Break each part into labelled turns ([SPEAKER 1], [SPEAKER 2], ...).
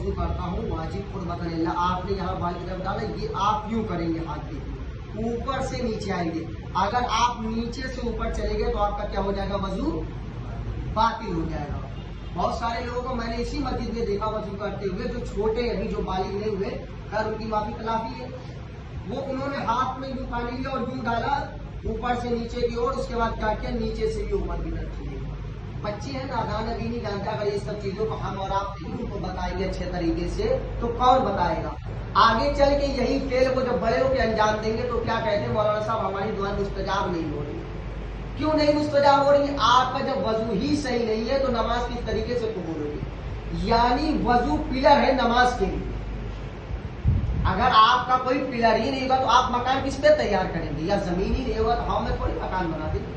[SPEAKER 1] वजू करता हूँ वाजिब खुरबतन अल्लाह, आपने यहाँ बाल की तरफ डाला, ये आप यूँ करेंगे, हाथ देखिए ऊपर से नीचे आएंगे। अगर आप नीचे से ऊपर चले गए तो आपका क्या हो जाएगा, वजू बातिल हो जाएगा। बहुत सारे लोगों को मैंने इसी मस्जिद में देखा वजू करते हुए, जो छोटे अभी जो बालिग नहीं हुए, खैर उनकी माफी तलाफी है, वो उन्होंने हाथ में यूँ पानी लिया और यूँ डाला ऊपर से नीचे की ओर, उसके बाद क्या किया, नीचे से भी ऊपर की तरफ चले। बच्चे हैं नादान, अभी नहीं जानते। अगर ये सब चीजों को हम और आप नहीं उनको बताएंगे अच्छे तरीके से तो कौन बताएगा। आगे चल के यही फेल को जब बड़े होकर अंजाम देंगे तो क्या कहते हैं, मौलाना साहब हमारी दुआ मुस्तजाब नहीं हो रही। क्यों नहीं मुस्तजाब हो रही? आपका जब वजू ही सही नहीं है तो नमाज किस तरीके से कबूल होगी। यानी वजू पिलर है नमाज के लिए। अगर आपका कोई पिलर ही नहीं होगा तो आप मकान किस पे तैयार करेंगे, या जमीन ही नहीं होगा तो हम में थोड़ी मकान बना देंगे।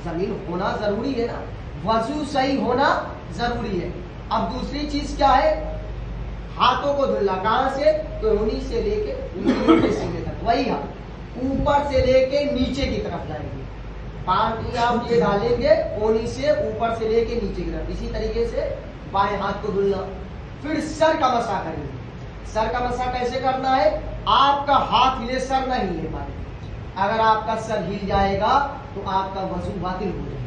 [SPEAKER 1] जमीन होना जरूरी है ना, वजू सही होना जरूरी है। अब दूसरी चीज क्या है, हाथों को धुलना। कहां से, तो उन्हीं से लेके उंगलियों के सीने तक, वही हाथ ऊपर से लेके नीचे की तरफ जाएंगे। पानी आप ये डालेंगे उन्हीं से ऊपर से लेके नीचे की तरफ। इसी तरीके से बाएं हाथ को धुलना। फिर सर का मसा करेंगे। सर का मसा कैसे करना है, आपका हाथ हिले, सर न हिले पाए। अगर आपका सर हिल जाएगा तो आपका वजू बातिल हो जाएगा।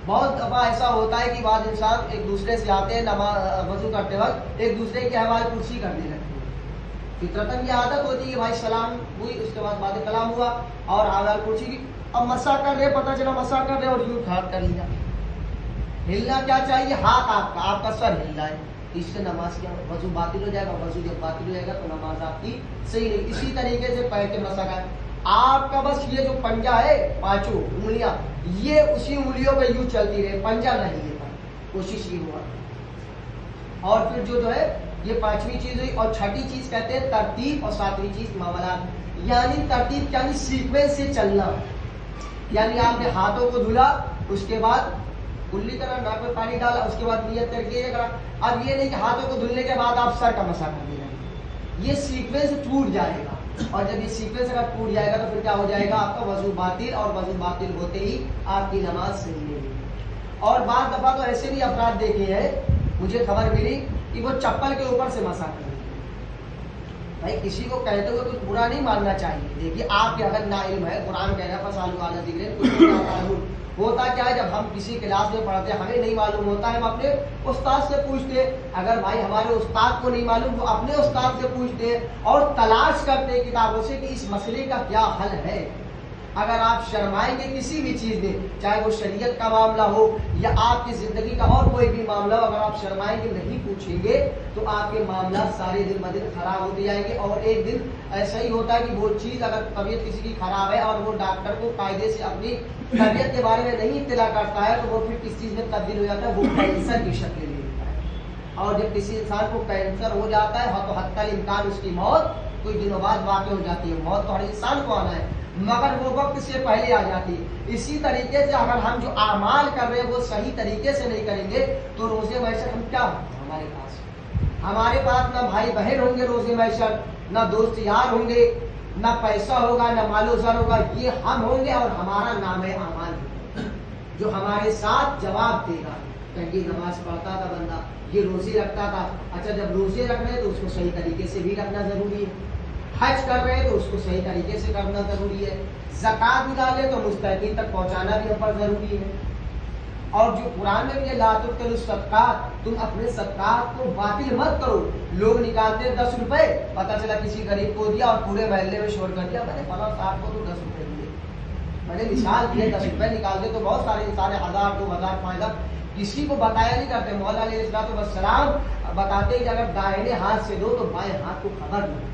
[SPEAKER 1] बहुत दफा ऐसा होता है कि बाद इंसान एक दूसरे से आते हैं नमाज वजू करते वक्त एक दूसरे की हवाले कुर्सी करने लगते हैं। फितरतन ये आदत होती है कि भाई सलाम हुई, उसके बाद बाद कलाम हुआ और हवाले कुर्सी की, अब मसा कर रहे, पता चला मसा कर रहे और यूं हाथ कर लिया। हिलना क्या चाहिए, हाथ आपका सर हिल रहा है, इससे नमाज क्या वजू बातिल हो जाएगा। वजू जब बातिल हो जाएगा तो नमाज आपकी सही नहीं। इसी तरीके से पैर के मसा का आपका बस ये जो पंजा है, पांचों उंगलियां, ये उसी उंगलियों पे यूं चलती रहे, पंजा नहीं लेता, कोशिश ये हुआ। और फिर जो है ये पांचवी चीज हुई। और छठी चीज कहते हैं तरतीब, और सातवीं चीज मामलात। यानी तरतीब यानी सीक्वेंस से चलना। यानी आपने हाथों को धुला, उसके बाद कुल्ली तरह नाक में पानी डाला, उसके बाद नियत करके ये करा। अब ये नहीं कि हाथों को धुलने के बाद आप सर का मसा कर देना, ये सीक्वेंस टूट जाएगा। और जब ये सीक्वेंस अगर टूट जाएगा तो फिर क्या हो जाएगा, आपका वजू बातिल, और वजू बातिल होते ही आपकी नमाज सही नहीं। और बाद दफा तो ऐसे भी अपराध देखे हैं, मुझे खबर मिली कि वो चप्पल के ऊपर से मसा कर। भाई किसी को कहते हुए कुछ बुरा नहीं मानना चाहिए। देखिए आपके अगर ना इल्म है, कुरान कह रहा है फसालू अला ज़िक्र, होता क्या है, जब हम किसी क्लास में पढ़ते हैं हमें नहीं मालूम होता है, हम अपने उस्ताद से पूछते हैं। अगर भाई हमारे उस्ताद को नहीं मालूम, वो अपने उस्ताद से पूछते हैं और तलाश करते हैं किताबों से कि इस मसले का क्या हल है। अगर आप शर्माएंगे किसी भी चीज में, चाहे वो शरीयत का मामला हो या आपकी जिंदगी का और कोई भी मामला हो, अगर आप शर्माएंगे नहीं पूछेंगे तो आपके मामला सारे दिन ब दिन खराब होते जाएंगे। और एक दिन ऐसा ही होता है कि वो चीज अगर तबीयत किसी की खराब है और वो डॉक्टर को कायदे से अपनी तबीयत के बारे में नहीं इत्तला करता है तो वो फिर किस चीज में तब्दील हो जाता है, वो कैंसर की शक्ल ले लेता है। और जब किसी इंसान को कैंसर हो जाता है तो हत्ता इम्कान उसकी मौत कुछ दिनों बाद वाक़ हो जाती है। मौत तो हर इंसान को आना है, मगर वो वक्त से पहले आ जाती है। इसी तरीके से अगर हम जो आमाल कर रहे हैं वो सही तरीके से नहीं करेंगे तो रोजे मैशर हम क्या होंगे, हमारे पास ना भाई बहन होंगे रोजे मैशर, ना दोस्त यार होंगे, ना पैसा होगा, ना मालो ज़र होगा, ये हम होंगे और हमारा नाम है आमाल जो हमारे साथ जवाब देगा। कहीं नमाज पढ़ता था बंदा, ये रोजे रखता था, अच्छा जब रोजे रख रहे हैं तो उसको सही तरीके से भी रखना जरूरी है। हज कर रहे हैं तो उसको सही तरीके से करना जरूरी है। ज़कात भी डाले तो मुस्तकीन तक पहुंचाना भी हम पर जरूरी है। और जो कुरान में भी ला तुब्तिलु सदक़ात, तुम अपने सदक़ात को बातिल मत करो। लोग निकालते हैं 10 रुपए, पता चला किसी गरीब को दिया और पूरे महल्ले में शोर कर दिया, मैंने फलां साहब को तो 10 रुपए दिए, मैंने मिसाल दिए 10 रुपए निकालते तो बहुत सारे इंसान 1000 2000 5000 किसी को बताया नहीं करते। मौला अलैहिस्सलाम बताते कि अगर दाहिने हाथ से दो तो बाएं हाथ को खबर नहीं।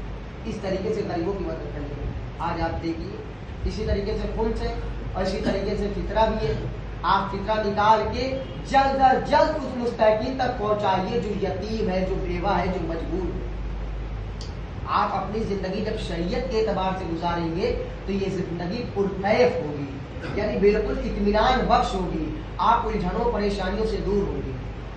[SPEAKER 1] इस तरीके से गरीबों की मदद करेंगे। आज आप देखिए इसी तरीके से खून से और इसी तरीके से फितरा भी है। आप फितरा निकाल के जल्द अज जल्द उस मुस्तकीन तक पहुंचाइए जो यतीम है, जो बेवा है, जो मजबूर है। आप अपनी जिंदगी जब शरीयत के एतबार से गुजारेंगे तो ये जिंदगी पुरकैफ होगी, यानी बिल्कुल इत्मीनान बख्श होगी, आप उलझनों परेशानियों से दूर होंगे।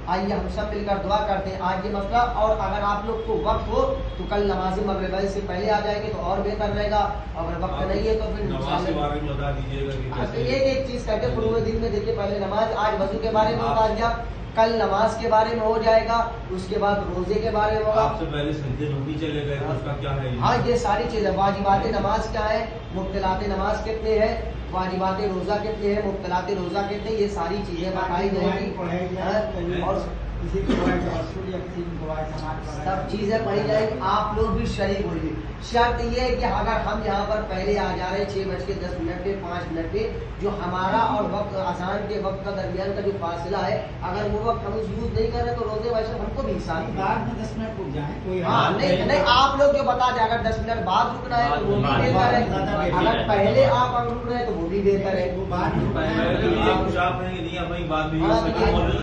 [SPEAKER 1] आइए हम सब मिलकर दुआ करते हैं आज ये मसला। और अगर आप लोग को वक्त हो तो कल नमाज मगरिब से पहले आ जाएंगे तो और बेहतर रहेगा। अगर वक्त नहीं है तो फिर
[SPEAKER 2] बारे में बता दीजिएगा।
[SPEAKER 1] एक एक चीज करके पूरे दिन में देखिए, पहले नमाज, आज वजू के बारे में बता दिया, کل نماز کے بارے میں ہو جائے گا، اس کے بعد روزے کے بارے میں ہوگا.
[SPEAKER 2] آپ سے پہلے سجدے رکوع چلے گئے تو اس کا کیا ہے؟
[SPEAKER 1] ہاں یہ ساری چیزیں. واجبات نماز کیا ہے، مبطلات نماز کتنے ہیں، واجبات روزہ کتنے ہیں، مبطلات روزہ کتنے، یہ ساری چیزیں بتائی جائیں گی اور سب چیزیں پڑھی جائیں گی. آپ لوگ بھی شریک ہوئیے. شرط یہ ہے کہ اگر ہم یہاں پر پہلے آ جا رہے ہیں 6:10 پہ 5 منٹ پہ، جو ہمارا اور وقت اذان کے وقت کا درمیان کا جو فاصلہ ہے، اگر وہ وقت ہم یوز نہیں کر رہے تو روزے ویسے ہم کو بھی حساب
[SPEAKER 3] بعد میں 10 منٹ رک جائیں کوئی.
[SPEAKER 1] ہاں نہیں آپ لوگ جو بتا دیں، اگر 10 منٹ بعد رکنا ہے تو وہ بھی بہتر ہے، اگر پہلے آپ رک رہے ہیں تو وہ بھی بہتر ہے.
[SPEAKER 3] وہ بعد میں
[SPEAKER 2] پہلے آپ نہیں اپنی بات بھی